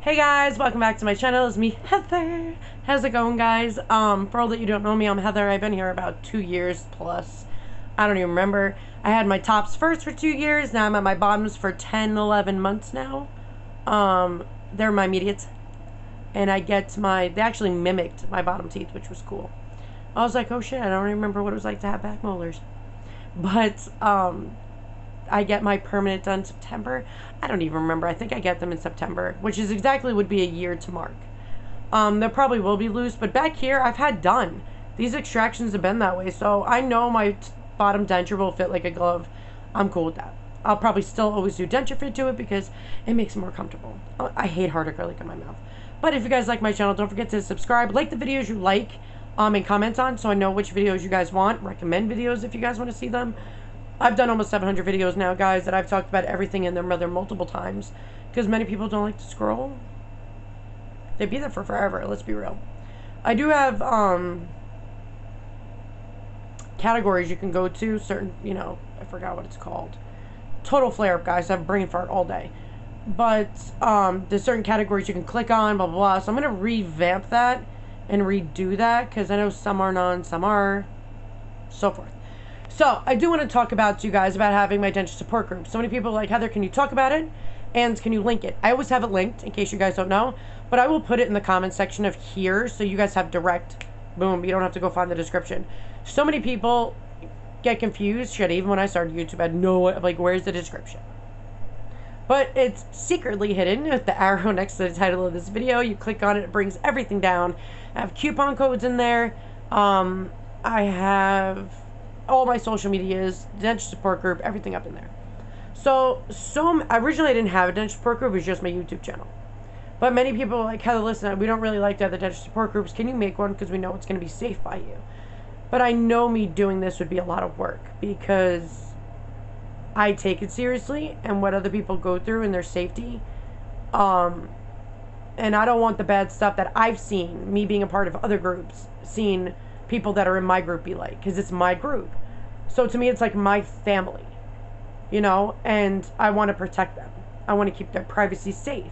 Hey guys, welcome back to my channel. It's me, Heather. How's it going, guys? For all that you don't know me, I'm Heather. I've been here about 2 years plus. I don't even remember. I had my tops first for 2 years. Now I'm at my bottoms for 10, 11 months now. They're my mediates. And I get they actually mimicked my bottom teeth, which was cool. I was like, oh shit, I don't even remember what it was like to have back molars. But, I get my permanent done in September. I don't even remember. I think I get them in September, which is exactly would be a year to mark. There probably will be loose, but back here I've had done. These extractions have been that way, so I know my bottom denture will fit like a glove. I'm cool with that. I'll probably still always do denture fit to it because it makes it more comfortable. I hate hard acrylic in my mouth. But if you guys like my channel, don't forget to subscribe. Like the videos you like and comment on so I know which videos you guys want. Recommend videos if you guys want to see them. I've done almost 700 videos now, guys, that I've talked about everything in them rather multiple times because many people don't like to scroll. They'd be there for forever, let's be real. I do have categories you can go to, certain, I forgot what it's called. Total flare-up, guys. I have brain fart all day. But there's certain categories you can click on, blah, blah, blah. So I'm going to revamp that and redo that because I know some are none, some are, so forth. So, I do want to talk about to you guys about having my denture support group. So many people are like, Heather, can you talk about it? And can you link it? I always have it linked, in case you guys don't know. But I will put it in the comment section of here, so you guys have direct, boom, you don't have to go find the description. So many people get confused. Shit, even when I started YouTube, I had no, like, where's the description? But it's secretly hidden with the arrow next to the title of this video. You click on it, it brings everything down. I have coupon codes in there. I have all my social medias, denture support group, everything up in there. So originally I didn't have a denture support group, it was just my YouTube channel. But many people are like, Heather, listen, we don't really like to have the denture support groups. Can you make one? Because we know it's going to be safe by you. But I know me doing this would be a lot of work because I take it seriously and what other people go through and their safety. And I don't want the bad stuff that I've seen, me being a part of other groups, seen people that are in my group be like, because it's my group. So to me, it's like my family, and I want to protect them. I want to keep their privacy safe.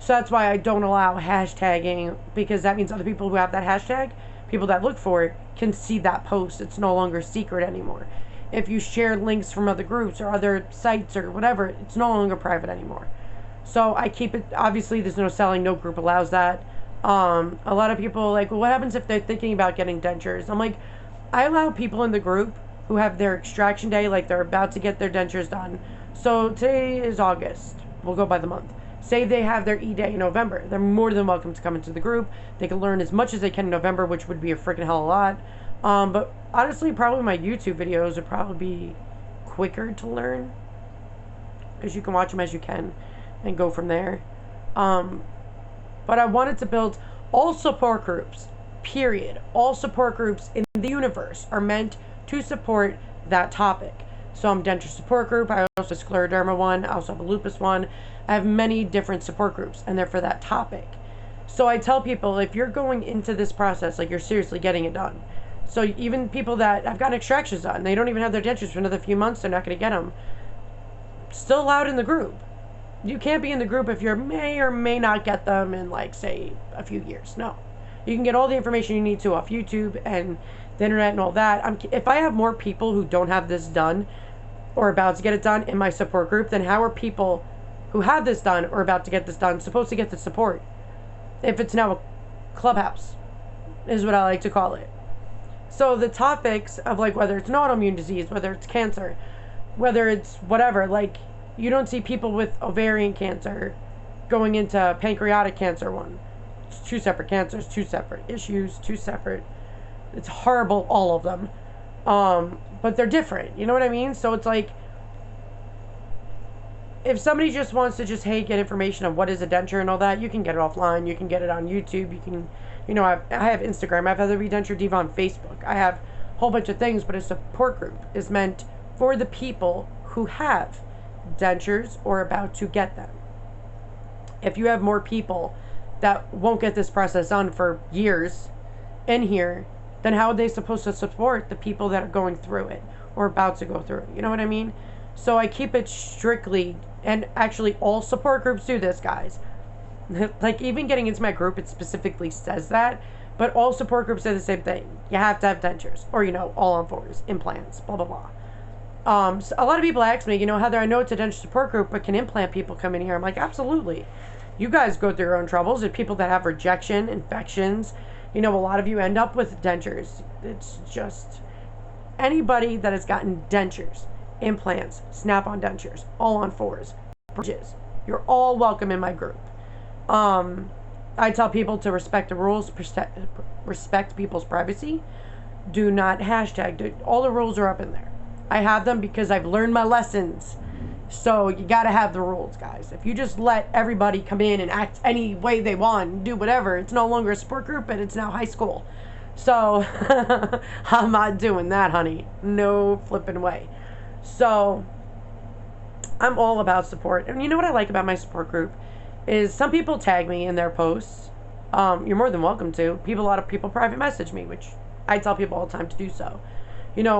So that's why I don't allow hashtagging, because that means other people who have that hashtag, people that look for it, can see that post. It's no longer secret anymore. If you share links from other groups or other sites or whatever, it's no longer private anymore. So I keep it, obviously there's no selling, no group allows that. A lot of people are like, well, what happens if they're thinking about getting dentures? I'm like, I allow people in the group who have their extraction day, like they're about to get their dentures done. So today is August. We'll go by the month. Say they have their E-Day in November. They're more than welcome to come into the group. They can learn as much as they can in November, which would be a freaking hell of a lot. But honestly, probably my YouTube videos would probably be quicker to learn because you can watch them as you can and go from there. But I wanted to build all support groups, period. All support groups in the universe are meant to support that topic. So I'm denture support group. I also have a scleroderma one. I also have a lupus one. I have many different support groups, and they're for that topic. So I tell people, if you're going into this process, like you're seriously getting it done. So even people that have gotten extractions done, they don't even have their dentures for another few months, they're not going to get them. Still allowed in the group. You can't be in the group if you may or may not get them in, like, say, a few years. No. You can get all the information you need to off YouTube and the internet and all that. If I have more people who don't have this done or about to get it done in my support group, then how are people who have this done or about to get this done supposed to get the support? If it's now a clubhouse, is what I like to call it. So the topics of, like, whether it's an autoimmune disease, whether it's cancer, whether it's whatever, like, you don't see people with ovarian cancer going into pancreatic cancer one. It's 2 separate cancers, 2 separate issues, 2 separate... It's horrible, all of them. But they're different, you know what I mean? So it's like, if somebody just wants to just, hey, get information on what is a denture and all that, you can get it offline. You can get it on YouTube. You can, I have Instagram. I have Heather Denture Diva on Facebook. I have a whole bunch of things, but a support group is meant for the people who have dentures or about to get them. If you have more people that won't get this process done for years in here, then how are they supposed to support the people that are going through it or about to go through it? You know what I mean? So I keep it strictly, and actually all support groups do this, guys. Like, even getting into my group, it specifically says that. But all support groups say the same thing. You have to have dentures. Or, all on fours, implants, blah, blah, blah. So a lot of people ask me, Heather, I know it's a denture support group, but can implant people come in here? I'm like, absolutely. You guys go through your own troubles. There's people that have rejection, infections. A lot of you end up with dentures. It's just anybody that has gotten dentures, implants, snap-on dentures, all on fours, bridges. You're all welcome in my group. I tell people to respect the rules, respect people's privacy. Do not hashtag. All the rules are up in there. I have them because I've learned my lessons. So you got to have the rules, guys. If you just let everybody come in and act any way they want and do whatever, it's no longer a support group, and it's now high school. So I'm not doing that, honey. No flipping way. So I'm all about support. And you know what I like about my support group is some people tag me in their posts. You're more than welcome to. A lot of people private message me, which I tell people all the time to do so.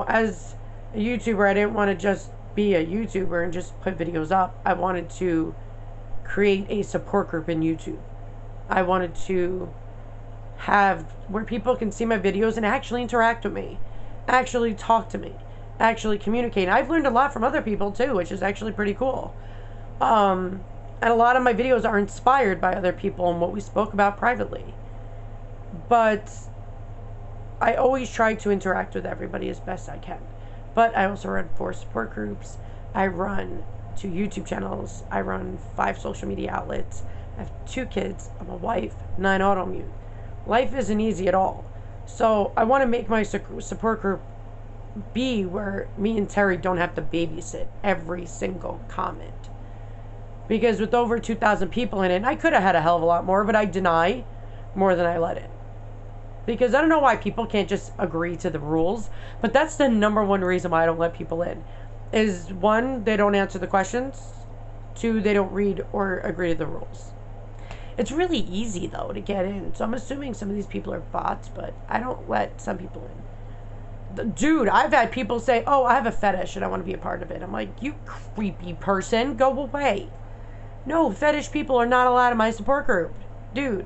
As a YouTuber, I didn't want to just be a YouTuber and just put videos up. I wanted to create a support group in YouTube. I wanted to have where people can see my videos and actually interact with me, actually talk to me, actually communicate. I've learned a lot from other people too, which is actually pretty cool. And a lot of my videos are inspired by other people and what we spoke about privately. But I always try to interact with everybody as best I can. But I also run 4 support groups. I run 2 YouTube channels. I run 5 social media outlets. I have 2 kids. I'm a wife. 9 autoimmune. Life isn't easy at all. So I want to make my support group be where me and Terry don't have to babysit every single comment. Because with over 2,000 people in it, I could have had a hell of a lot more, but I deny more than I let in. Because I don't know why people can't just agree to the rules, but that's the number one reason why I don't let people in. Is 1, they don't answer the questions. 2, they don't read or agree to the rules. It's really easy, though, to get in. So I'm assuming some of these people are bots, but I don't let some people in. Dude, I've had people say, oh, I have a fetish and I want to be a part of it. I'm like, you creepy person, go away. No, fetish people are not allowed in my support group. Dude,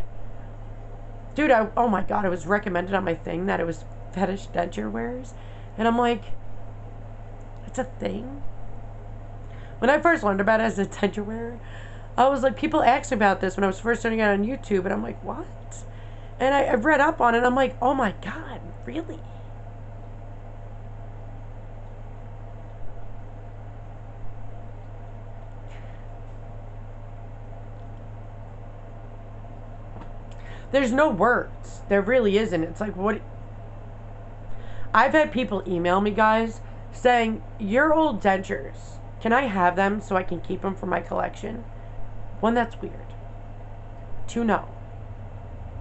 oh my God, it was recommended on my thing that it was fetish denture wearers. And I'm like, it's a thing? When I first learned about it as a denture wearer, I was like, people asked about this when I was first starting out on YouTube. And I'm like, what? And I read up on it. And I'm like, oh my God, really? There's no words. There really isn't. It's like, what? I've had people email me, guys, saying, your old dentures, can I have them so I can keep them for my collection? 1, that's weird. 2, no.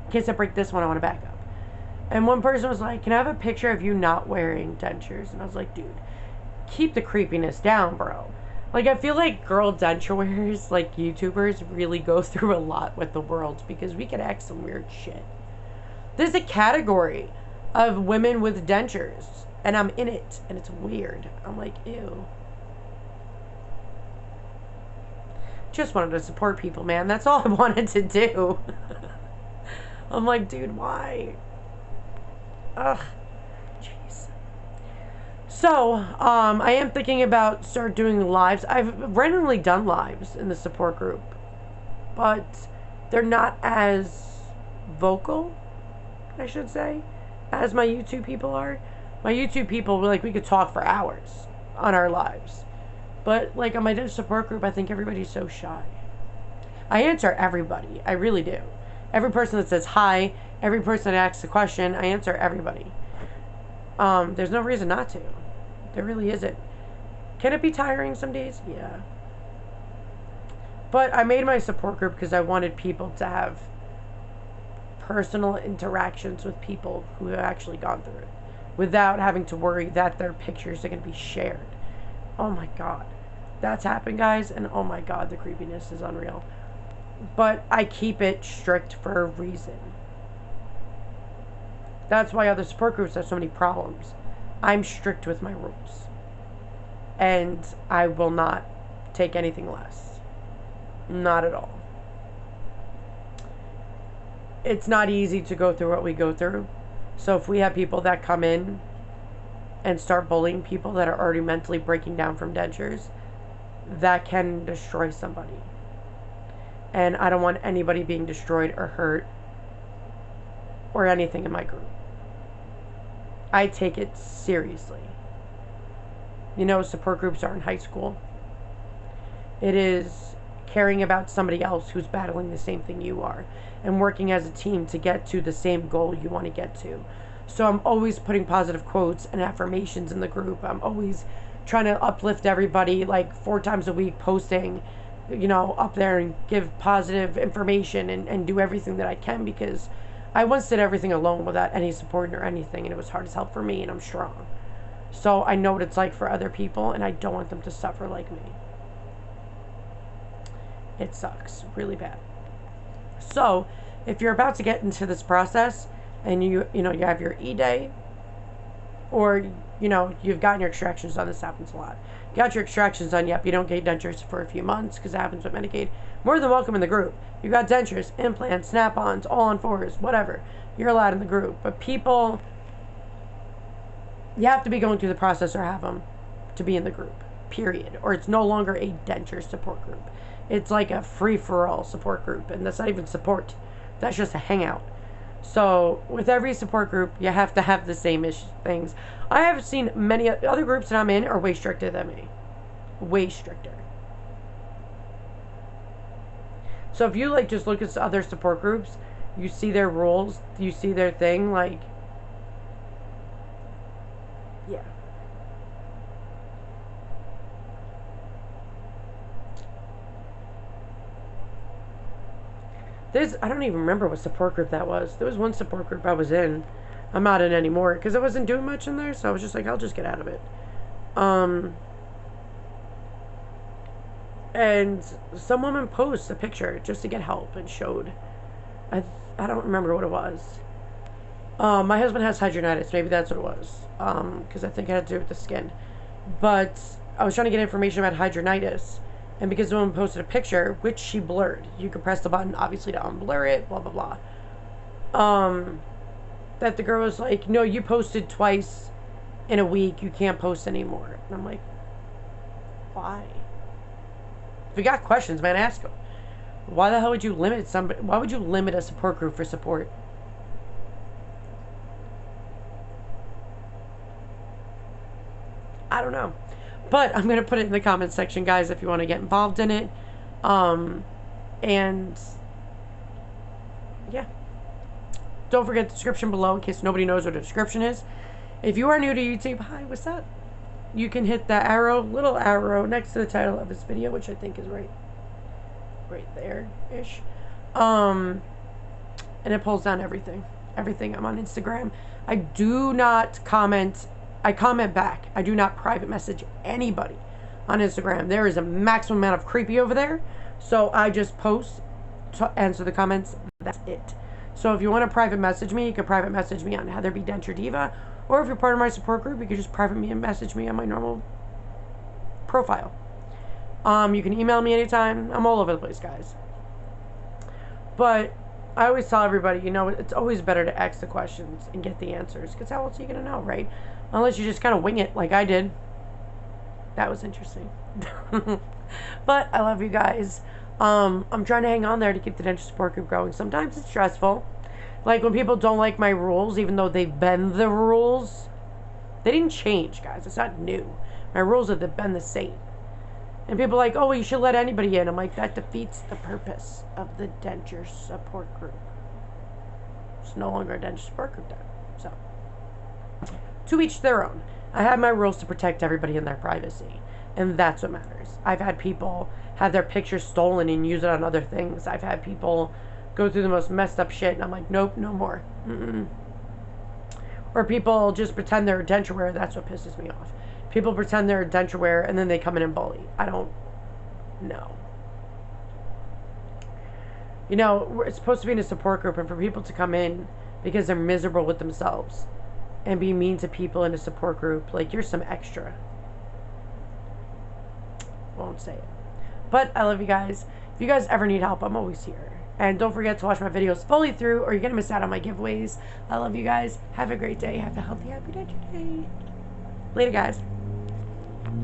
In case I break this one, I want to back up. And one person was like, can I have a picture of you not wearing dentures? And I was like, dude, keep the creepiness down, bro. Like, I feel like girl denture wearers, like YouTubers, really go through a lot with the world because we could act some weird shit. There's a category of women with dentures, and I'm in it, and it's weird. I'm like, ew. Just wanted to support people, man. That's all I wanted to do. I'm like, dude, why? Ugh. Jeez. So, I am thinking about start doing lives. I've randomly done lives in the support group, but they're not as vocal, I should say, as my YouTube people are. My YouTube people, like, we could talk for hours on our lives. But, like, on my denture support group, I think everybody's so shy. I answer everybody. I really do. Every person that says hi, every person that asks a question, I answer everybody. There's no reason not to. There really isn't. Can it be tiring some days? Yeah. But I made my support group because I wanted people to have personal interactions with people who have actually gone through it without having to worry that their pictures are going to be shared. Oh my God. That's happened, guys, and oh my God, the creepiness is unreal. But I keep it strict for a reason. That's why other support groups have so many problems. I'm strict with my rules. And I will not take anything less. Not at all. it's not easy to go through what we go through. So if we have people that come in and start bullying people that are already mentally breaking down from dentures, that can destroy somebody. And I don't want anybody being destroyed or hurt or anything in my group. I take it seriously. You know, support groups are in high school. It is caring about somebody else who's battling the same thing you are and working as a team to get to the same goal you want to get to. So I'm always putting positive quotes and affirmations in the group. I'm always trying to uplift everybody, like 4 times a week, posting, you know, up there and give positive information and do everything that I can, because I once did everything alone without any support or anything, and it was hard as hell for me, and I'm strong. So I know what it's like for other people, and I don't want them to suffer like me. It sucks really bad. So if you're about to get into this process and you have your E-Day, or you've gotten your extractions done, this happens a lot. You got your extractions done, yep, you don't get dentures for a few months because it happens with Medicaid. More than welcome in the group. You got dentures, implants, snap-ons, all-on-4s, whatever. You're allowed in the group. But people, you have to be going through the process or have them to be in the group, period. Or it's no longer a denture support group. It's like a free-for-all support group, and that's not even support. That's just a hangout. So with every support group, you have to have the same things. I have seen many other groups that I'm in are way stricter than me. Way stricter. So if you just look at other support groups, you see their rules, you see their thing, yeah. I don't even remember what support group that was. There was one support group I was in. I'm not in anymore because I wasn't doing much in there, so I was just like, I'll just get out of it. And some woman posted a picture just to get help and showed. I don't remember what it was. My husband has hydronitis. Maybe that's what it was. Because I think it had to do with the skin. But I was trying to get information about hydronitis. And because the woman posted a picture, which she blurred. You could press the button, obviously, to unblur it, blah, blah, blah. That the girl was like, no, you posted twice in a week. You can't post anymore. And I'm like, why? If you got questions, man, ask them. Why the hell would you limit somebody? Why would you limit a support group for support? I don't know. But I'm going to put it in the comments section, guys, if you want to get involved in it. And yeah. Don't forget the description below in case nobody knows what a description is. If you are new to YouTube, hi, what's up? You can hit that little arrow next to the title of this video, which I think is right there-ish. And it pulls down everything. Everything. I'm on Instagram. I do not comment. I comment back. I do not private message anybody on Instagram. There is a maximum amount of creepy over there. So I just post to answer the comments. That's it. So if you want to private message me, you can private message me on Heather B. Denture Diva. Or if you're part of my support group, you can just private message me on my normal profile. You can email me anytime. I'm all over the place, guys. But I always tell everybody, it's always better to ask the questions and get the answers. Because how else are you going to know, right? Unless you just kind of wing it like I did. That was interesting. But I love you guys. I'm trying to hang on there to keep the denture support group going. Sometimes it's stressful. Like when people don't like my rules, even though they've been the rules. They didn't change, guys. It's not new. My rules have been the same. And people are like, oh, well, you should let anybody in. I'm like, that defeats the purpose of the denture support group. It's no longer a denture support group then. So, to each their own. I have my rules to protect everybody in their privacy. And that's what matters. I've had people have their pictures stolen and use it on other things. I've had people go through the most messed up shit. And I'm like, nope, no more. Or people just pretend they're denture wear. That's what pisses me off. People pretend they're denture wear and then they come in and bully. I don't know. It's supposed to be in a support group, and for people to come in because they're miserable with themselves and be mean to people in a support group, like, you're some extra. Won't say it. But I love you guys. If you guys ever need help, I'm always here. And don't forget to watch my videos fully through or you're going to miss out on my giveaways. I love you guys. Have a great day. Have a healthy, happy denture day. Later, guys.